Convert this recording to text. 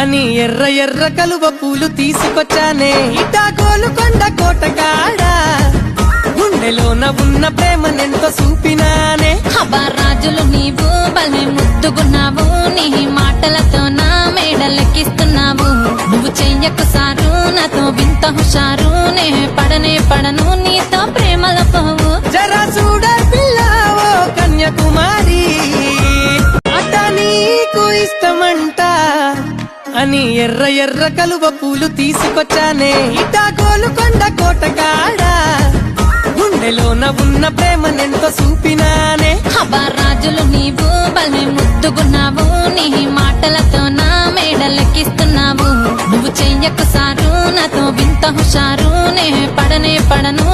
అని ఎర్ర ఎర్ర కలువ పూలు తీసుకొచ్చానే ఇటా గోలుకొండ కోటగాడా గుండెలోన ఉన్న ప్రేమనెంతో చూపినానే. అబ్బా రాజులు నీవు బలే ముద్దుగున్నావు, నీ మాటలతో నా మేడలెక్కిస్తున్నావు. నువ్వు చెయ్యకు సారు నాతో వింత హుషారు, నే పడను నీతో ప్రేమలో పోవు. జరా చూడ పిల్లావో కన్యాకుమారి అట నీకు ఇష్టమంట అని ఎర్ర ఎర్ర కలువ పూలు తీసుకొచ్చానే ఇటా గోలుకొండ కోటగాడా గుండెలోన ఉన్న ప్రేమనెంతో చూపినానే. అబ్బా రాజులు నీవు బలే ముద్దుగున్నావు, నీ మాటలతో నా మేడలెక్కిస్తున్నావు. నువ్వు చెయ్యకు సారు నాతో వింత హుషారు, నే పడను